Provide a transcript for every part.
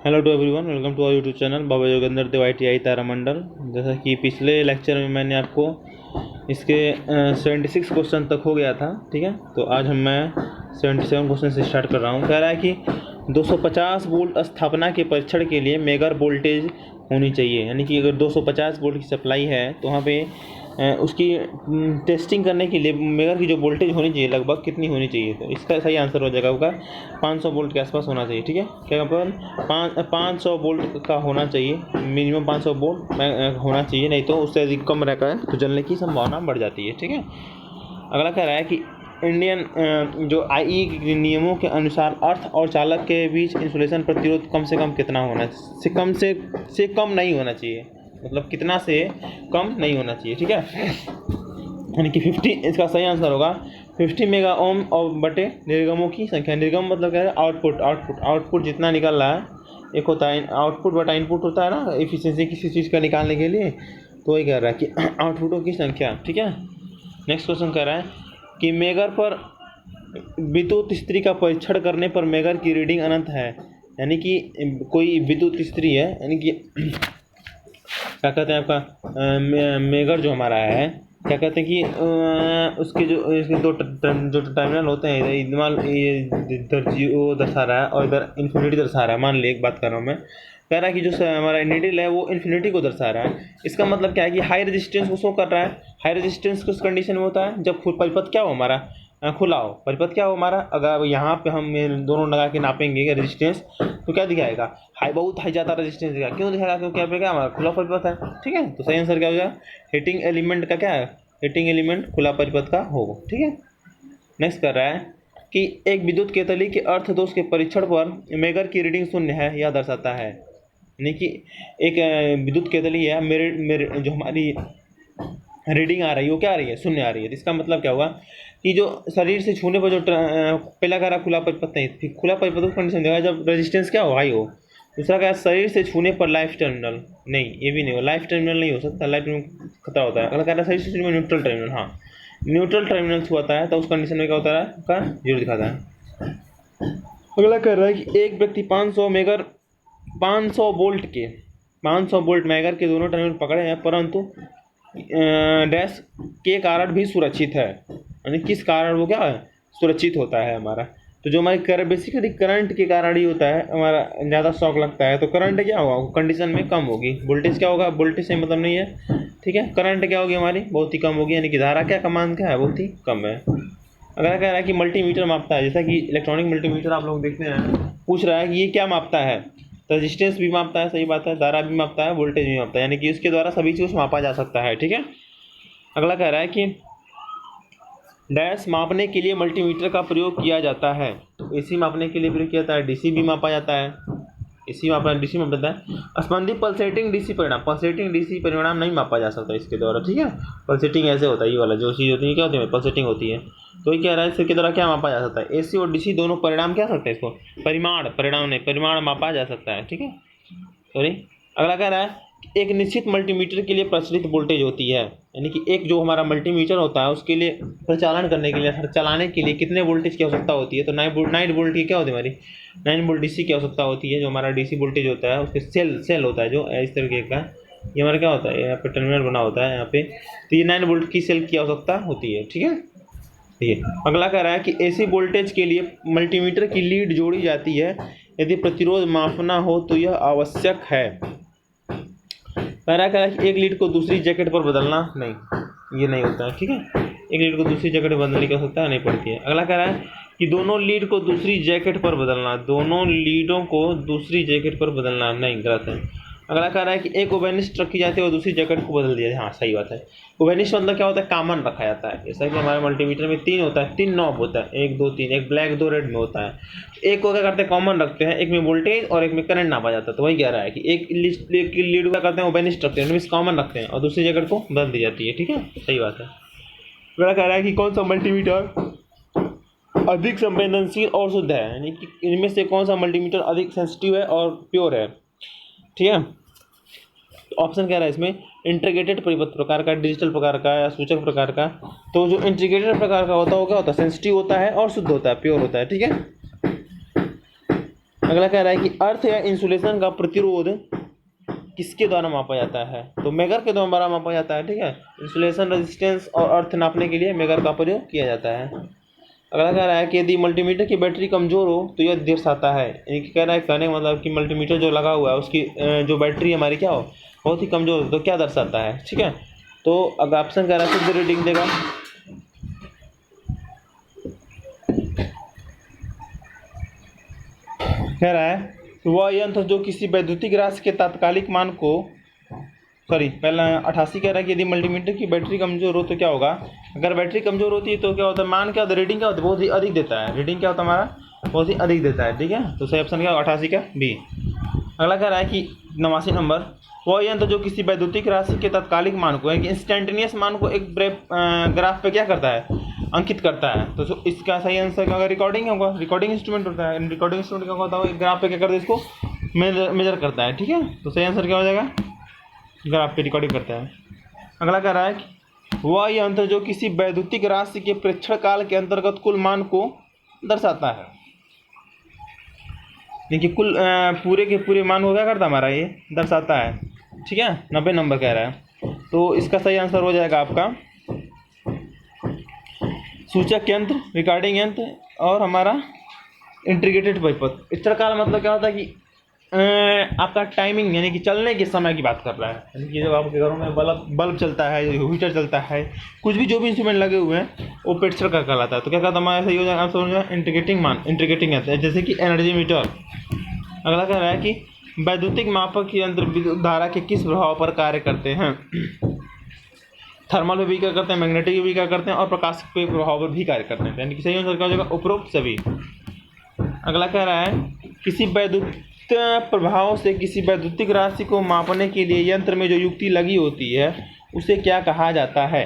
Hello to everyone, welcome to our YouTube channel Baba Yogendra Dev ITI तारामंडल। जैसा कि पिछले लेक्चर में मैंने आपको इसके 76 क्वेश्चन तक हो गया था, ठीक है। तो आज मैं 77 क्वेश्चन से स्टार्ट कर रहा हूँ। कह रहा है कि 250 वोल्ट स्थापना के परीक्षण के लिए मेगर वोल्टेज होनी चाहिए, यानी कि अगर 250 वोल्ट की सप्लाई है तो वहाँ पे उसकी टेस्टिंग करने के लिए मेगर की जो वोल्टेज होनी चाहिए लगभग कितनी होनी चाहिए। तो इसका सही आंसर हो जाएगा होगा 500 वोल्ट के आसपास होना चाहिए, ठीक है। क्या अपन 500 वोल्ट का होना चाहिए, मिनिमम 500 वोल्ट होना चाहिए, नहीं तो उससे अधिक कम रहता है तो जलने की संभावना बढ़ जाती है, ठीक है। अगला कह रहा है कि इंडियन जो IE के नियमों के अनुसार अर्थ और चालक के बीच इंसुलेशन प्रतिरोध कम से कम कितना होना से कम नहीं होना चाहिए, मतलब कितना से कम नहीं होना चाहिए, ठीक है। यानी कि 50, इसका सही आंसर होगा 50 मेगा ओम और बटे निर्गमों की संख्या। निर्गम मतलब क्या है, आउटपुट जितना निकल रहा है। एक होता है आउटपुट बटा इनपुट होता है ना, एफिशिएंसी किसी चीज़ का निकालने के लिए, तो वही कह रहा है कि आउटपुटों की संख्या, ठीक है। नेक्स्ट क्वेश्चन कह रहा है कि मेगर पर विद्युत स्त्री का परीक्षण करने पर मेगर की रीडिंग अनंत है, यानी कि कोई विद्युत स्त्री है, यानी कि क्या कहते हैं आपका मेगर जो हमारा है, क्या कहते हैं कि उसके जो इसके जो टर्मिनल होते हैं, इधर जीरो दर्शा रहा है और इधर इन्फिनिटी दर्शा रहा है। मान ली एक बात कर रहा हूँ मैं, कह रहा है कि जो हमारा नीडल है वो इन्फिनिटी को दर्शा रहा है। इसका मतलब क्या है कि हाई रेजिस्टेंस को शो कर रहा है। हाई रेजिस्टेंस किस कंडीशन में होता है, जब परिपथ क्या हो हमारा खुला हो। परिपथ क्या हो हमारा, अगर यहाँ पे हम दोनों लगा के नापेंगे रेजिस्टेंस तो क्या दिखाएगा, बहुत हाई ज़्यादा रेजिस्टेंस दिखाएगा। क्यों दिखाएगा, क्योंकि यहाँ पे क्या हमारा खुला परिपथ है, ठीक है। तो सही आंसर क्या हो जाएगा, हीटिंग एलिमेंट का क्या है, हीटिंग एलिमेंट खुला परिपथ का होगा, ठीक है। नेक्स्ट कर रहा है कि एक विद्युत केतली के अर्थ दोष के परीक्षण पर मेगर की रीडिंग शून्य है, यह दर्शाता है। यानी कि एक विद्युत केतली है, मेरे जो हमारी रीडिंग आ रही है वो क्या आ रही है, शून्य आ रही है। तो इसका मतलब क्या होगा कि जो शरीर से छूने पर जो पहला कह रहा खुला परिपथ नहीं, फिर खुला परिपथ उस कंडीशन देगा जब रेजिस्टेंस क्या हो, हाई हो। दूसरा क्या, शरीर से छूने पर लाइफ टर्मिनल, नहीं ये भी नहीं हो, लाइफ टर्मिनल नहीं हो सकता, लाइफ टर्मिनल खतरा होता है। अगला कह रहा है शरीर से छूने में न्यूट्रल टर्मिनल, हाँ न्यूट्रल टर्मिनल छुआता है तो उस कंडीशन में क्या होता है, का जीरो दिखाता है। अगला कह रहा है कि एक व्यक्ति 500 वोल्ट के 500 वोल्ट मेगर के दोनों टर्मिनल पकड़े हैं, परंतु डैश के कारण भी सुरक्षित है, यानी किस कारण वो क्या है, सुरक्षित होता है हमारा। तो जो हमारी बेसिकली करंट के कारण ही होता है, हमारा ज़्यादा शॉक लगता है तो करंट क्या होगा, कंडीशन में कम होगी। वोल्टेज क्या होगा, वोल्टेज से मतलब नहीं है, ठीक है। करंट क्या होगी हमारी, बहुत ही कम होगी, यानी कि धारा क्या कमान क्या है, बहुत ही कम है। अगर कह रहा है कि मल्टीमीटर मापता है, जैसा कि इलेक्ट्रॉनिक मल्टीमीटर आप लोग देखते हैं, पूछ रहा है कि ये क्या मापता है, तो रेजिस्टेंस भी मापता है, सही बात है, धारा भी मापता है, वोल्टेज भी मापता है, यानी कि उसके द्वारा सभी चीज़ मापा जा सकता है, ठीक है। अगला कह रहा है कि डैश मापने के लिए मल्टीमीटर का प्रयोग किया जाता है। तो AC मापने के लिए प्रयोग किया जाता है, DC भी मापा जाता है, AC मापा DC मापा जाता है। स्पंदी पल्सेटिंग DC परिणाम, पल्सेटिंग DC परिणाम नहीं मापा जा सकता इसके द्वारा, ठीक है। पल्सेटिंग ऐसे होता है, ये वाला जो चीज़ होती है क्या होती है, पल्सेटिंग होती है। तो ये कह रहा है इसके द्वारा क्या मापा जा सकता है, AC और DC दोनों परिणाम क्या सकते हैं, इसको परिमाण नहीं परिमाण मापा जा सकता है, ठीक है। सॉरी। अगला कह रहा है एक निश्चित मल्टीमीटर के लिए प्रचलित वोल्टेज होती है, यानी कि एक जो हमारा मल्टीमीटर होता है उसके लिए प्रचालन करने के लिए, चलाने के लिए कितने वोल्टेज की आवश्यकता होती है। तो 9 वोल्ट की क्या होती है हमारी, 9 वोल्ट DC की आवश्यकता होती है। जो हमारा DC वोल्टेज होता है उसके सेल होता है जो इस तरीके का, ये हमारा क्या होता है, यहाँ पे टर्मिनल बना होता है यहाँ पे, तो ये 9 वोल्ट की सेल की आवश्यकता होती है, ठीक है। ठीक है। अगला कह रहा है कि AC वोल्टेज के लिए मल्टीमीटर की लीड जोड़ी जाती है, यदि प्रतिरोध मापना हो तो यह आवश्यक है। पहला कह रहा है कि एक लीड को दूसरी जैकेट पर बदलना, नहीं ये नहीं होता है, ठीक है। एक लीड को दूसरी जैकेट पर बदलने की आवश्यकता नहीं पड़ती है। अगला कह रहा है कि दोनों लीड को दूसरी जैकेट पर बदलना, दोनों लीडों को दूसरी जैकेट पर बदलना, नहीं गलत है। अगला कह रहा है कि एक ओवेनिस्ट रखी जाती है और दूसरी जैकेट को बदल दिया जाए, हाँ सही बात है। ओवेनिस्ट मतलब क्या होता है, कॉमन रखा जाता है। जैसा कि हमारे मल्टीमीटर में 3 होता है, 3 नॉब होता है, 1 2 3, एक ब्लैक 2 रेड में होता है। एक को क्या करते हैं, कॉमन रखते हैं, एक में वोल्टेज और एक में करंट नापा जाता है। तो वही कह रहा है कि एक लीड क्या करते हैं, ओवेनिस्ट रखते हैं, उनमें कॉमन रखते हैं और दूसरी जैकेट को बदल दी जाती है, ठीक है, सही बात है। अगला कह रहा है कि कौन सा मल्टीमीटर अधिक संवेदनशील और शुद्ध है, यानी कि इनमें से कौन सा मल्टीमीटर अधिक सेंसिटिव है और प्योर है, ठीक है। ऑप्शन क्या रहा है इसमें, इंटीग्रेटेड परिपथ प्रकार का, डिजिटल प्रकार का या सूचक प्रकार का। तो जो इंटीग्रेटेड प्रकार का होता है वो क्या होता है, सेंसिटिव होता है और शुद्ध होता है, प्योर होता है, ठीक है। अगला कह रहा है कि अर्थ या इंसुलेशन का प्रतिरोध किसके द्वारा मापा जाता है? तो मेगर के द्वारा मापा जाता है। ठीक है, इंसुलेशन रेजिस्टेंस और अर्थ नापने के लिए मेगर का प्रयोग किया जाता है। अगला कह रहा है कि यदि मल्टीमीटर की बैटरी कमजोर हो तो यह दर्शाता है। यानी कि कह रहा है, कहने का मतलब कि मल्टीमीटर जो लगा हुआ है उसकी जो बैटरी हमारी क्या हो, बहुत ही कमजोर हो तो क्या दर्शाता है। ठीक है, तो अगर ऑप्शन कह रहा है शुद्ध रीडिंग देगा। कह रहा है वह यंत्र जो किसी वैद्युतिक राशि के तात्कालिक मान को पहला 88 कह रहा है कि यदि मल्टीमीटर की बैटरी कमजोर हो तो क्या होगा। अगर बैटरी कमजोर होती है तो क्या होता है, मान क्या होता है, रीडिंग क्या होता है, बहुत ही अधिक देता है। रीडिंग क्या होता है हमारा, बहुत ही अधिक देता है। ठीक है, तो सही ऑप्शन क्या होगा 88 का बी। अगला कह रहा है कि 89 नंबर, वह यंत्र जो किसी वैद्युतिक राशि के तात्कालिक मान को, इंस्टेंटेनियस मान को एक ग्राफ पे क्या करता है, अंकित करता है। तो इसका सही आंसर क्या होगा, रिकॉर्डिंग होगा। रिकॉर्डिंग इंस्ट्रूमेंट होता है, रिकॉर्डिंग इंस्ट्रूमेंट क्या होता है, एक ग्राफ पे क्या करता है, इसको मेजर करता है। ठीक है, तो सही आंसर क्या हो जाएगा, ग्राफ पे रिकॉर्डिंग करता है। अगला कह रहा है कि वह यंत्र जो किसी वैद्युतिक राशि के प्रेक्षण काल के अंतर्गत कुल मान को दर्शाता है। देखिए कुल पूरे के पूरे मान को क्या करता है हमारा, ये दर्शाता है। ठीक है, 90 नंबर कह रहा है। तो इसका सही आंसर हो जाएगा आपका सूचक यंत्र, रिकॉर्डिंग यंत्र और हमारा इंटीग्रेटेड परिपथ। प्रेक्षण काल मतलब क्या होता है कि आपका टाइमिंग, यानी कि चलने के समय की बात कर रहा है। यानी कि जब आपके घरों में बल्ब चलता है, हीटर चलता है, कुछ भी जो भी इंस्ट्रूमेंट लगे हुए हैं वो प्रेक्षण का कहलाता है। तो क्या कहता है हमारा, सही हो जाएगा आंसर इंटीग्रेटिंग मान, इंटीग्रेटिंग यंत्र, जैसे कि एनर्जी मीटर। अगला कह रहा है कि वैद्युतिक मापक यंत्र विद्युत धारा के किस प्रभाव पर कार्य करते हैं। थर्मल पे भी क्या करते हैं, मैग्नेटिक भी क्या करते हैं और प्रकाश के प्रभाव पर भी कार्य करते हैं। यानी कि सही आंसर क्या हो जाएगा, उपरोक्त सभी। अगला कह रहा है किसी वैद्युत प्रभाव से किसी वैद्युतिक राशि को मापने के लिए यंत्र में जो युक्ति लगी होती है उसे क्या कहा जाता है।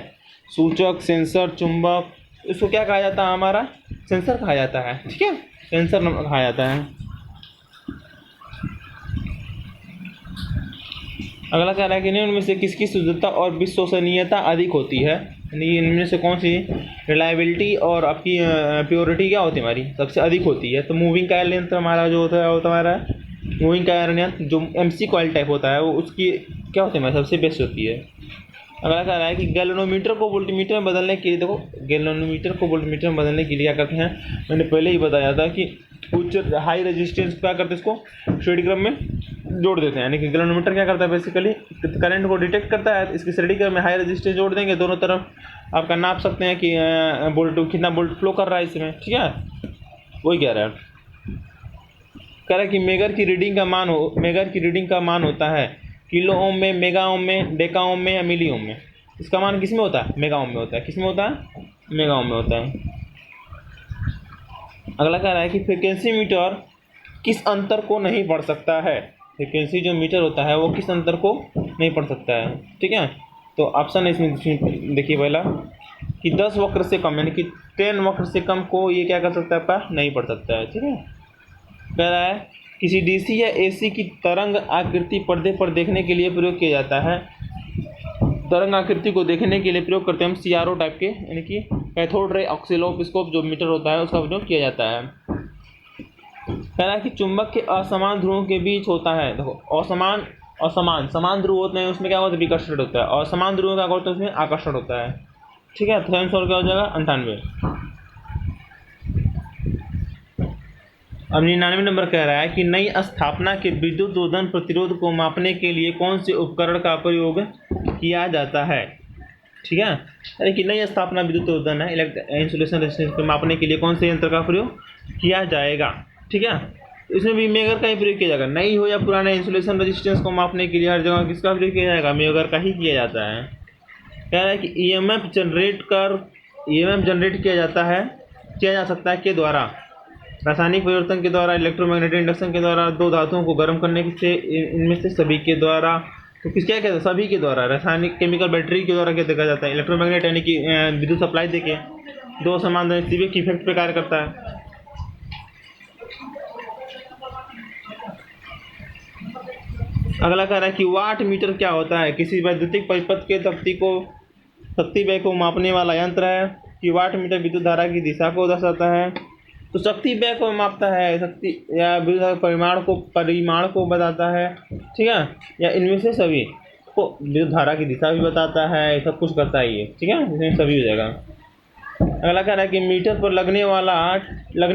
सूचक, सेंसर, चुंबक, इसको क्या कहा जाता है, हमारा सेंसर कहा जाता है। ठीक है, सेंसर कहा जाता है। अगला कह रहा है कि इनमें में से किसकी शुद्धता और विश्वसनीयता अधिक होती है। यानी इनमें से कौन सी रिलायबिलिटी और आपकी प्योरिटी क्या होती है, हमारी सबसे अधिक होती है। तो मूविंग कायल यंत्र हमारा जो होता है वो हमारा मूविंग कायल यंत्र जो MC कॉइल टाइप होता है वो उसकी क्या होती है, हमारी सबसे बेस्ट होती है। अगला कह रहा है कि गैल्वेनोमीटर को वोल्टमीटर में बदलने के लिए, देखो गैल्वेनोमीटर को वोल्टमीटर में बदलने के लिए क्या करते हैं, मैंने पहले ही बताया था कि उच्च हाई रेजिस्टेंस क्या करते हैं, इसको श्रेणी क्रम में जोड़ देते हैं। यानी कि गैल्वेनोमीटर क्या करता है, बेसिकली करंट को डिटेक्ट करता है, इसकी श्रेणी क्रम में हाई रेजिस्टेंस जोड़ देंगे, दोनों तरफ आपका नाप सकते हैं कि वोल्ट कितना वोल्ट फ्लो कर रहा है इसमें। ठीक है, वही कह रहा है। कह रहा है कि मेगर की रीडिंग का मान होता है किलो ओम में, मेगा ओम में, डेका ओम में या मिली ओम में। इसका मान किस में होता है, मेगा ओम में होता है। किस में होता है, मेगा ओम में होता है। अगला कह रहा है कि फ्रीक्वेंसी मीटर किस अंतर को नहीं पढ़ सकता है। फ्रीक्वेंसी जो मीटर होता है वो किस अंतर को नहीं पढ़ सकता है। ठीक है, तो ऑप्शन है इसमें देखिए पहला कि 10 वक्र से कम, यानी कि 10 वक्र से कम को ये क्या कर सकता है, आपका नहीं पढ़ सकता है। ठीक है, कह रहा है किसी DC या AC की तरंग आकृति पर्दे पर देखने के लिए प्रयोग किया जाता है। तरंग आकृति को देखने के लिए प्रयोग करते हैं हम CRO टाइप के, यानी कि कैथोड रे ऑक्सिलोस्कोप जो मीटर होता है उसका प्रयोग किया जाता है। कह रहा है कि चुंबक के असमान ध्रुवों के बीच होता है, देखो समान ध्रुव होते हैं उसमें क्या होता है, विकर्षण होता है, और समान ध्रुव क्या होता है उसमें आकर्षण होता है। ठीक है, तो आंसर क्या हो जाएगा 98। अब 99 नंबर कह रहा है कि नई स्थापना के विद्युतरोधन प्रतिरोध को मापने के लिए कौन से उपकरण का प्रयोग किया जाता है। ठीक है, यानी कि नई स्थापना विद्युतरोधन है, इंसुलेशन रेजिस्टेंस को मापने के लिए कौन से यंत्र का प्रयोग किया जाएगा। ठीक है, तो इसमें भी मेगर का ही प्रयोग किया जाएगा। नई हो या पुराने इंसुलेशन रेजिस्टेंस को मापने के लिए हर जगह किसका प्रयोग किया जाएगा, मेगर का ही किया जाता है। कह रहा है कि EMF जनरेट किया जा सकता है के द्वारा, रासायनिक परिवर्तन के द्वारा, इलेक्ट्रोमैग्नेटिक इंडक्शन के द्वारा, दो धातुओं को गर्म करने से, इनमें से सभी के द्वारा। तो किस क्या कहते हैं, सभी के द्वारा। रासायनिक केमिकल बैटरी के द्वारा क्या देखा जाता है, इलेक्ट्रोमैग्नेट यानी कि विद्युत सप्लाई देके दो समान सिविक इफेक्ट पे कार्य करता है। अगला कह रहा है कि वाट मीटर क्या होता है, किसी वैद्युतिक परिपथ के शक्ति व्यय को मापने वाला यंत्र है। कि वाट मीटर विद्युत धारा की दिशा को दर्शाता है। तो शक्ति व्यय को मापता है, शक्ति या विद्युत परिमाण को बताता है, ठीक है, या इनमें से सभी को विद्युत धारा की दिशा भी बताता है, सब कुछ करता है ये, ठीक है, इसमें सभी हो जाएगा। अगला कह रहा है कि मीटर पर लगने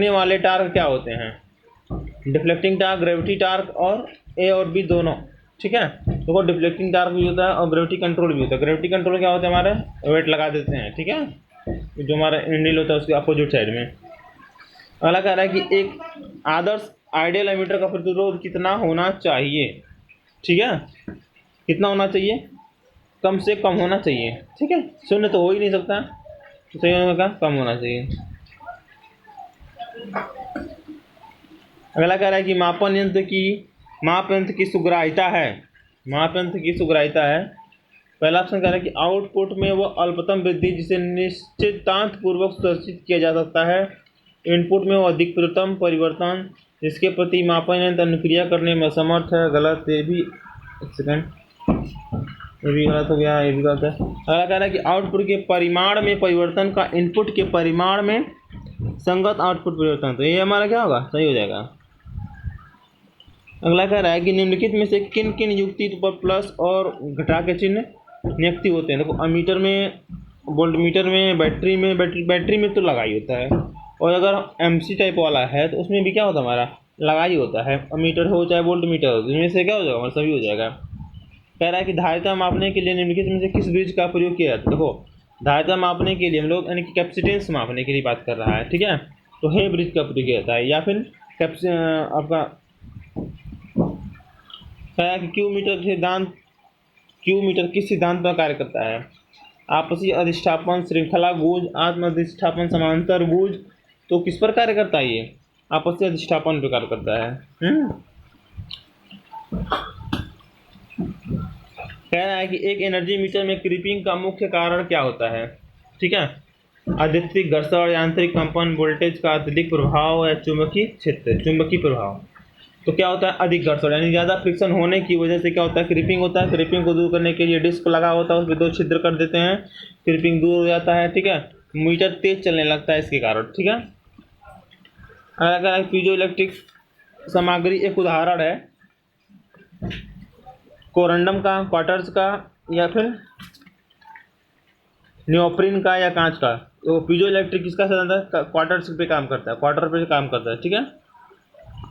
वाले टार्क क्या होते हैं? डिफ्लेक्टिंग टार्क, ग्रेविटी टार्क और ए और बी दोनों, ठीक है। तो डिफ्लेक्टिंग टार्क भी होता है और ग्रेविटी कंट्रोल भी होता है। ग्रेविटी कंट्रोल क्या होता है? हमारे वेट लगा देते हैं, ठीक है, जो हमारा इंडिल होता है उसके अपोजिट साइड में। अगला कह रहा है कि एक आदर्श आइडियल एमीटर का प्रतिरोध कितना होना चाहिए, ठीक है, कितना होना चाहिए? कम से कम होना चाहिए, ठीक है, शून्य तो हो ही नहीं सकता, तो सही होगा कम होना चाहिए। अगला कह रहा है कि मापन यंत्र की सुग्राह्यता है, पहला ऑप्शन कह रहा है कि आउटपुट में वो अल्पतम वृद्धि जिसे निश्चितांत पूर्वक सुनिश्चित किया जा सकता है, इनपुट में वो अधिकतम परिवर्तन जिसके प्रति मापन यंत्र अनुक्रिया करने में असमर्थ है। गलत, ये भी एक सेकंड, ये भी गलत हो गया, ये भी गलत है। अगला कह रहा है कि आउटपुट के परिमाण में परिवर्तन का इनपुट के परिमाण में संगत आउटपुट परिवर्तन, तो ये हमारा क्या होगा? सही हो जाएगा। अगला कह रहा है कि निम्नलिखित में से किन किन युक्ति पर प्लस और घटा के चिन्ह नियुक्ति होते हैं? देखो, अमीटर में, वोल्टमीटर में, बैटरी में तो लगा ही होता है, और अगर एमसी टाइप वाला है तो उसमें भी क्या होता है? हमारा लगा ही होता है, अमीटर हो चाहे वोल्टमीटर हो, इनमें से क्या हो जाएगा? हमारा सभी हो जाएगा। कह रहा है कि धारिता मापने के लिए निम्नलिखित में से किस ब्रिज का प्रयोग किया जाता है? देखो, धारिता मापने के लिए हम लोग यानी कि कैपेसिटेंस मापने के लिए बात कर रहा है, ठीक है, तो हे ब्रिज का प्रयोग किया जाता है, या फिर आपका कहा कि क्यू मीटर किस सिद्धांत पर कार्य करता है? आपसी अधिष्ठापन, श्रृंखला गुज, आत्म अधिष्ठापन, समांतर गुज, तो किस पर कार्य करता है? ये आपसी अधिष्ठापन पर कार्य करता है। कह रहा है कि एक एनर्जी मीटर में क्रीपिंग का मुख्य कारण क्या होता है? ठीक है, अत्यधिक घर्षण, यांत्रिक कंपन, वोल्टेज का अत्यधिक प्रभाव या चुंबकीय प्रभाव। तो क्या होता है? अधिक घर्षण, यानी ज़्यादा फ्रिक्शन होने की वजह से क्या होता है? क्रीपिंग होता है। क्रीपिंग को दूर करने के लिए डिस्क लगा होता है, उसमें 2 छिद्र कर देते हैं, क्रीपिंग दूर हो जाता है, ठीक है, मीटर तेज चलने लगता है इसके कारण, ठीक है। अगर पीजो इलेक्ट्रिक सामग्री एक उदाहरण है कोरंडम का, क्वार्टर्स का, या फिर नियोप्रिन का, या कांच का। तो पीजो इलेक्ट्रिक किसका सिद्धांत है? क्वार्टर्स पे काम करता है, क्वार्टर पे काम करता है, ठीक है।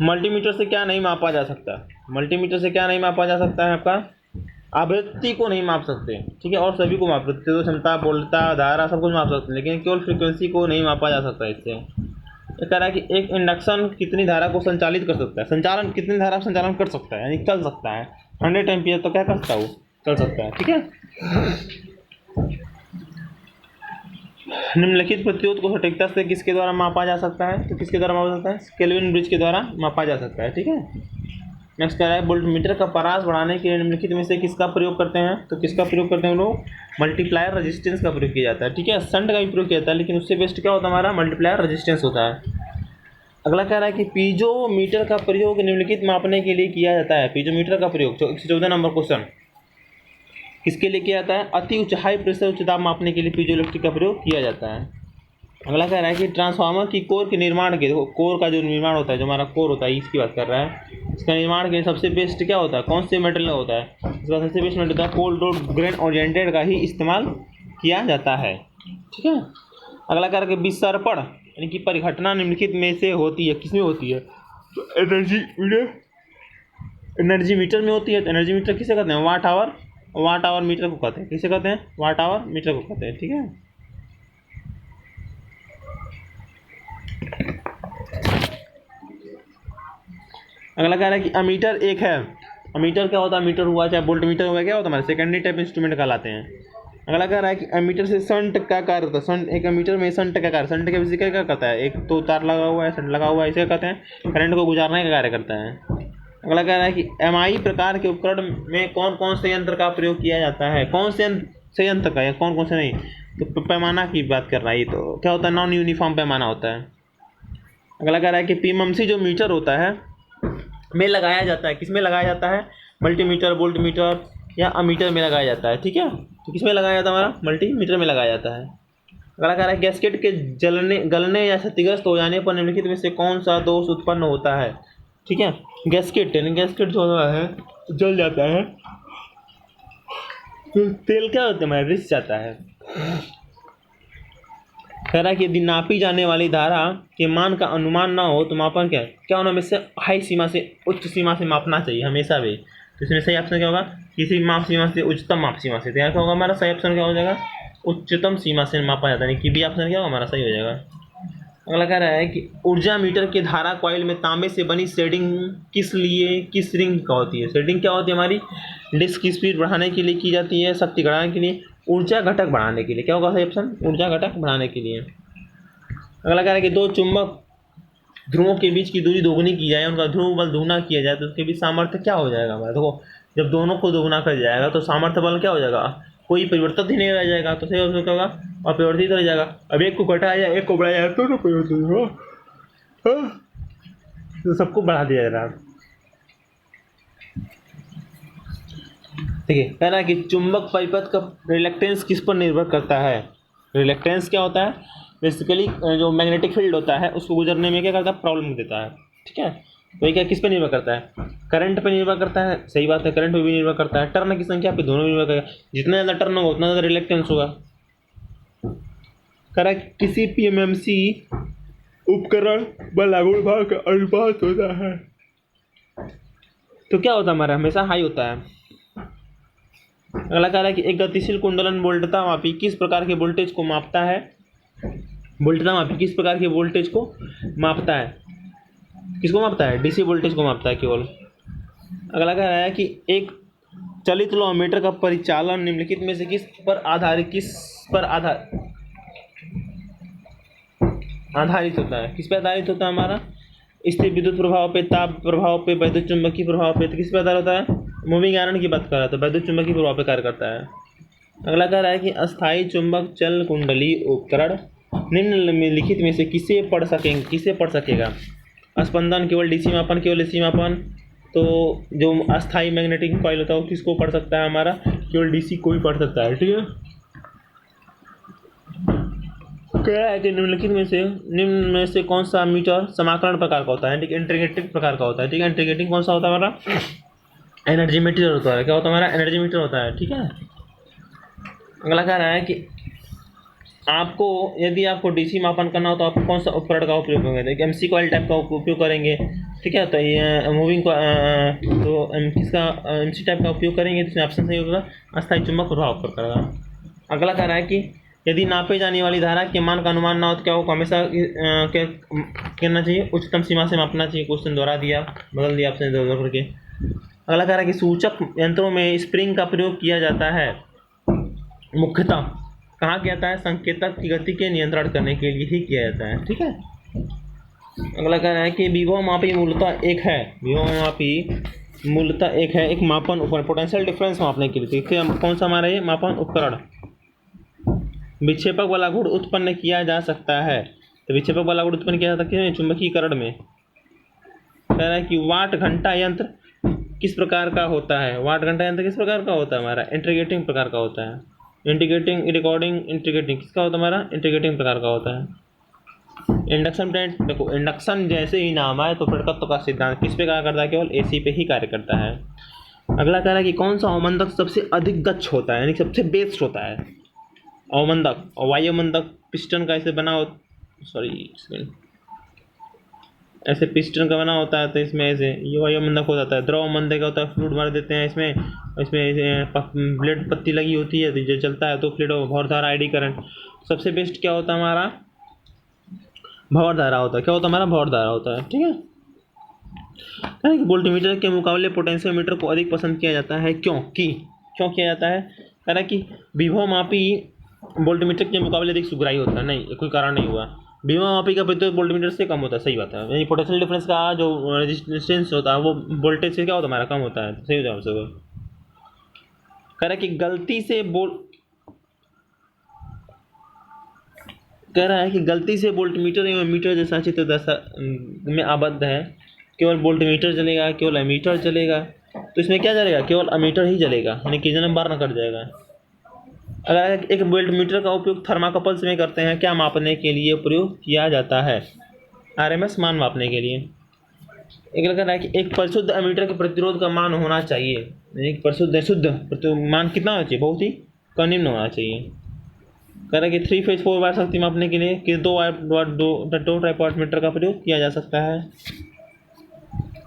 मल्टीमीटर से क्या नहीं मापा जा सकता? मल्टीमीटर से क्या नहीं मापा जा सकता है? आपका आवृत्ति को नहीं माप सकते, ठीक है, और सभी को माप सकते, तो क्षमता, बोलता, धारा, सब कुछ माप सकते हैं, लेकिन केवल फ्रीक्वेंसी को नहीं मापा जा सकता इससे। ये कह रहा है कि एक इंडक्शन कितनी धारा को संचालित कर सकता है? कितनी धारा संचालन कर सकता है, यानी चल सकता है। 100 एम्पियर तो क्या कर सकता है? वो चल सकता है, ठीक है। निम्नलिखित प्रतिरोध को सटीकता से किसके द्वारा मापा जा सकता है? तो किसके द्वारा मापा जाता है? केल्विन ब्रिज के द्वारा मापा जा सकता है, ठीक है। नेक्स्ट कह रहा है वोल्टमीटर का परास बढ़ाने के लिए निम्नलिखित में से किसका प्रयोग करते हैं? तो किसका प्रयोग करते हैं हम लोग? मल्टीप्लायर रेजिस्टेंस का प्रयोग किया जाता है, ठीक है। शंट का भी प्रयोग किया जाता है, लेकिन उससे बेस्ट क्या होता है? हमारा मल्टीप्लायर रेजिस्टेंस होता है। अगला कह रहा है कि पीजोमीटर का प्रयोग निम्नलिखित मापने के लिए किया जाता है। पीजोमीटर का प्रयोग 114 नंबर क्वेश्चन किसके लिए किया जाता है? अति उच्च हाई प्रेशर उच्च दाब मापने के लिए पीजो इलेक्ट्रिक का प्रयोग किया जाता है। अगला कह रहा है कि ट्रांसफार्मर की कोर के निर्माण के, देखो कोर का जो निर्माण होता है, जो हमारा कोर होता है इसकी बात कर रहा है, इसका निर्माण के लिए सबसे बेस्ट क्या होता है? कौन से मेटल का होता है? इसका सबसे बेस्ट मेटल होता है कोल्ड रोड ग्रेन ओरिएंटेड का ही इस्तेमाल किया जाता है, ठीक है। अगला कह रहा है कि विसर्पण यानी कि परिघटना निम्नलिखित में से होती है, किसमें होती है? तो एनर्जी मीटर में होती है। तो एनर्जी मीटर किसे कहते हैं? वाट आवर मीटर को कहते हैं। किसे कहते हैं? वाट आवर मीटर को कहते हैं, ठीक है। अगला कह रहा है कि अमीटर एक है। अमीटर क्या होता है? मीटर हुआ चाहे वोल्ट मीटर हुआ, क्या होता है? हमारे सेकेंडरी टाइप इंस्ट्रूमेंट कहलाते हैं। अगला कह रहा है कि अमीटर से शंट का कार्य होता है। शंट, एक अमीटर में शंट का कार्य, शंट के विषय क्या करता है? एक तो तार लगा हुआ है, शंट लगा हुआ है, इसे कहते हैं करंट को गुजारने का कार्य करता है। अगला कह रहा है कि एमआई प्रकार के उपकरण में कौन कौन से यंत्र का प्रयोग किया जाता है? कौन से यंत्र का, या कौन कौन से नहीं? तो पैमाना की बात कर रहा है, तो क्या होता है? नॉन यूनिफॉर्म पैमाना होता है। अगला कह रहा है कि पीएमसी जो मीटर होता है में लगाया जाता है, किस में लगाया जाता है? मल्टीमीटर, वोल्टमीटर या अमीटर में लगाया जाता है, ठीक है। तो किस में लगाया जाता है? हमारा मल्टीमीटर में लगाया जाता है। अगला कह रहा है गैस्केट के गलने या क्षतिग्रस्त हो जाने पर निम्नलिखित में से कौन सा दोष उत्पन्न होता है। ठीक है, गैस्केट यानी गैस्केट जो होता है जल जाता है तो तेल क्या होता है हमारा रिस जाता है। कह रहा है कि यदि नापी जाने वाली धारा के मान का अनुमान ना हो तो मापन क्या होना, में से हाई सीमा से उच्च सीमा से मापना चाहिए हमेशा भी। तो इसमें सही ऑप्शन क्या होगा, किसी माप सीमा से उच्चतम माप सीमा से। तैयार क्या होगा हमारा सही ऑप्शन क्या हो जाएगा, उच्चतम सीमा से मापा जाता है, कि बी ऑप्शन क्या होगा हमारा सही हो जाएगा। अगला कह रहा है कि ऊर्जा मीटर के धारा कॉइल में तांबे से बनी शेडिंग किस रिंग का होती है। शेडिंग क्या होती है हमारी, डिस्क की स्पीड बढ़ाने के लिए की जाती है, शक्ति बढ़ाने के लिए, ऊर्जा घटक बढ़ाने के लिए। क्या होगा सही ऑप्शन, ऊर्जा घटक बढ़ाने के लिए। अगला कह रहा है कि दो चुंबक ध्रुवों के बीच की दूरी दोगुनी की जाए, उनका ध्रुव बल दोगुना किया जाए तो उसके बीच सामर्थ्य क्या हो जाएगा हमारा। देखो जब दोनों को दोगुना कर जाएगा तो सामर्थ्य बल क्या हो जाएगा, कोई परिवर्तन ही नहीं रह जाएगा, तो सही ऑप्शन क्या होगा, अपरिवर्तित रह जाएगा। अब एक को घटाया जाए एक को बढ़ाया जाए तो परिवर्तित होगा, तो सबको बढ़ा दिया जा रहा है। ठीक है, कह रहा है कि चुंबक परिपथ का रिलेक्टेंस किस पर निर्भर करता है। रिलेक्टेंस क्या होता है, बेसिकली जो मैग्नेटिक फील्ड होता है उसको गुजरने में क्या करता है, प्रॉब्लम देता है। ठीक है, तो ये क्या किस पे निर्भर करता है, करंट पे निर्भर करता है। सही बात है, करंट पे भी निर्भर करता है, टर्न की संख्या पे दोनों निर्भर करेगा। जितना ज़्यादा टर्न होगा उतना ज़्यादा रिलेक्टेंस होगा। कह रहा है किसी पीएमएमसी उपकरण व लागू भाग का अनुपात होता है, तो क्या होता है हमारा हमेशा हाई होता है। अगला कह रहा है कि एक गतिशील कुंडलन वोल्टता मापी किस प्रकार के वोल्टेज को मापता है। वोल्टता मापी किस प्रकार के वोल्टेज को मापता है, किसको मापता है, डीसी वोल्टेज को मापता है केवल। अगला कह रहा है कि एक चलित लो-मीटर का परिचालन निम्नलिखित में से किस पर आधारित होता है। किस पे आधारित होता है हमारा, स्थिर विद्युत प्रभाव पे, ताप प्रभाव पे, वैद्युत चुंबकीय प्रभाव पे। तो किस पे आधारित होता है, मूविंग आयरन की बात कर रहा है तो वैद्युत चुंबकीय प्रभाव पे कार्य करता है। अगला कह रहा है कि अस्थायी चुंबक चल कुंडली उपकरण निम्नलिखित में से किसे पढ़ सकेगा। स्पंदन केवल डीसी मापन, केवल एसी मापन। तो जो अस्थायी मैग्नेटिक कॉइल होता है वो किसको पढ़ सकता है हमारा, केवल डीसी को ही पढ़ सकता है। ठीक है, कह रहा है कि निम्न में से कौन सा मीटर समाकलन प्रकार का होता है, ठीक है, इंटीग्रेटिंग प्रकार का होता है। ठीक है, इंटीग्रेटिंग कौन सा होता है हमारा, एनर्जी मीटर होता है। क्या होता है हमारा, एनर्जी मीटर होता है। ठीक है, अगला कह रहा है कि यदि आपको डीसी मापन करना हो तो आप कौन सा उपकरण का उपयोग करेंगे, देखिए एमसी कॉइल टाइप का उपयोग करेंगे। ठीक है, तो ये मूविंग तो किसका एमसी टाइप का उपयोग करेंगे, तो इसमें ऑप्शन सही होगा अस्थायी चुंबक प्रभाव पर करेगा। अगला कह रहा है कि यदि नापे जाने वाली धारा के मान का अनुमान ना हो तो क्या वो हमेशा क्या करना चाहिए, उच्चतम सीमा से मापना चाहिए। क्वेश्चन दोहरा दिया, बदल दिया ऑप्शन इधर उधर करके। अगला कह रहा है कि सूचक यंत्रों में स्प्रिंग का प्रयोग किया जाता है, मुख्यतः कहाँ किया जाता है, संकेतक की गति के नियंत्रण करने के लिए ही किया जाता है। ठीक है, अगला कह रहा है कि विभव मापी मूलतः एक है, एक मापन उपकरण पोटेंशियल डिफरेंस मापने के लिए। देखिए कौन सा हमारा ये मापन उपकरण, विक्षेपक वाला गुण उत्पन्न किया जा सकता है। तो विक्षेपक वाला गुण उत्पन्न किया जा सकता है चुंबकीकरण में। कह रहा है कि वाट घंटा यंत्र किस प्रकार का होता है, वाट घंटा यंत्र किस प्रकार का होता है हमारा, इंटीग्रेटिंग प्रकार का होता है। इंटीग्रेटिंग किसका होता है हमारा, इंटीग्रेटिंग प्रकार का होता है। इंडक्शन प्लेट, देखो इंडक्शन जैसे ही नाम आए तो प्रेरकत्व का सिद्धांत किस पे कार्य करता है, केवल एसी पे ही कार्य करता है। अगला कह रहा है कि कौन सा अवमंदक सबसे अधिक दक्ष होता है, यानी सबसे बेस्ट होता है। अवमंदक और वायुमंदक पिस्टन का ऐसे बना हो, ऐसे पिस्टन का बना होता है, तो इसमें ऐसे ये वायुमंदक हो जाता है। द्रव मंदक का होता है, फ्लूइड भर देते हैं इसमें ब्लेड पत्ती लगी होती है तो जो चलता है तो फ्लूइड भौरधारा आईडी करंट। सबसे बेस्ट क्या होता है हमारा, भौरधारा होता है। क्या होता है हमारा, भौरधारा होता है। ठीक है, वोल्टमीटर के मुकाबले पोटेंशियोमीटर को अधिक पसंद किया जाता है, क्यों किया जाता है। कह रहा है कि विभव मापी वोल्टमीटर के मुकाबले अधिक सुग्राही होता है, नहीं कोई कारण नहीं हुआ। विभव मापी का प्रत्येक वोल्टमीटर से कम होता है, सही बात है। यानी पोटेंशियल डिफरेंस का जो रेजिस्टेंस होता है वो वोल्टेज से क्या होता है हमारा, कम होता है, सही हो जाए सब। कह रहा है कि गलती से वोल्टमीटर एवं मीटर जैसा चित्र दशा में आबद्ध है, केवल वोल्टमीटर चलेगा, केवल एमीटर चलेगा। तो इसमें क्या चलेगा, केवल एमीटर ही चलेगा, यानी कि जन्म बार न कट जाएगा। अगर एक वोल्ट मीटर का उपयोग थर्माकपल्स में करते हैं, क्या मापने के लिए प्रयोग किया जाता है? आरएमएस मान मापने के लिए। एक लग रहा है कि एक परिशुद्ध एमीटर के प्रतिरोध का मान होना चाहिए, एक परिशुद्ध शुद्ध मान कितना होना चाहिए? बहुत ही कनिम्न होना चाहिए। कह रहा है कि 3 फेज 4 वायर शक्ति मापने के लिए किस दो टाइप वाट मीटर का प्रयोग किया जा सकता है?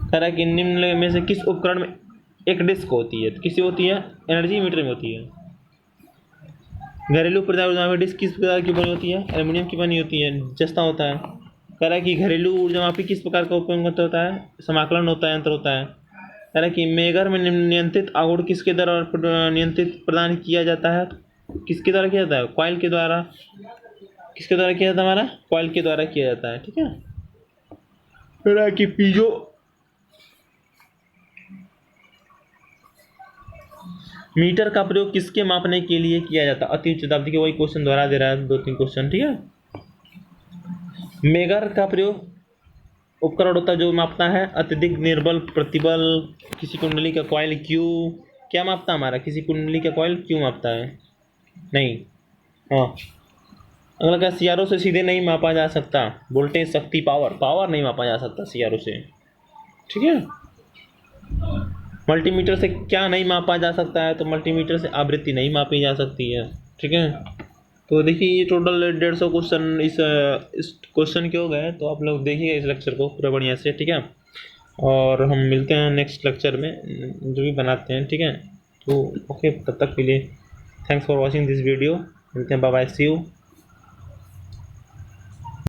कह रहा है कि निम्न में से किस उपकरण में एक डिस्क होती है? तो किसी होती है? एनर्जी मीटर में होती है। घरेलू प्रदाय ऊर्जा में डिस्क किस प्रकार की बनी होती है? एल्यूमिनियम की बनी होती है, जस्ता होता है। कह रहा है कि घरेलू ऊर्जा मापी किस प्रकार का उपयोग होता है? समाकलन होता है, यंत्र होता है। कह रहा है कि मेगर में नियंत्रित आघूर्ण किसके द्वारा नियंत्रित प्रदान किया जाता है? किसके द्वारा किया जाता है? कॉइल के द्वारा। किसके द्वारा किया जाता है? हमारा कॉइल के द्वारा किया जाता है, ठीक है। कह रहा है कि पीजो मीटर का प्रयोग किसके मापने के लिए किया जाता है? अति उच्च दाब। देखिए वही क्वेश्चन दोहरा दे रहा है, 2-3 क्वेश्चन, ठीक है। मेगर का प्रयोग उपकरण होता है जो मापता है अत्यधिक निर्बल प्रतिबल। किसी कुंडली का कॉइल क्यू क्या मापता है? हमारा किसी कुंडली का कॉइल क्यू मापता है? नहीं। हाँ, अगला क्या? सीआरओ से सीधे नहीं मापा जा सकता। वोल्टेज, शक्ति, पावर नहीं मापा जा सकता सीआरओ से, ठीक है। मल्टीमीटर से क्या नहीं मापा जा सकता है? तो मल्टीमीटर से आवृत्ति नहीं मापी जा सकती है, ठीक है। तो देखिए ये टोटल 150 क्वेश्चन इस क्वेश्चन के हो गए। तो आप लोग देखिएगा इस लेक्चर को पूरा बढ़िया से, ठीक है। और हम मिलते हैं नेक्स्ट लेक्चर में जो भी बनाते हैं, ठीक है। तो ओके, तब तक के लिए thanks for watching this video. मिलते हैं, बाय बाय, सी यू।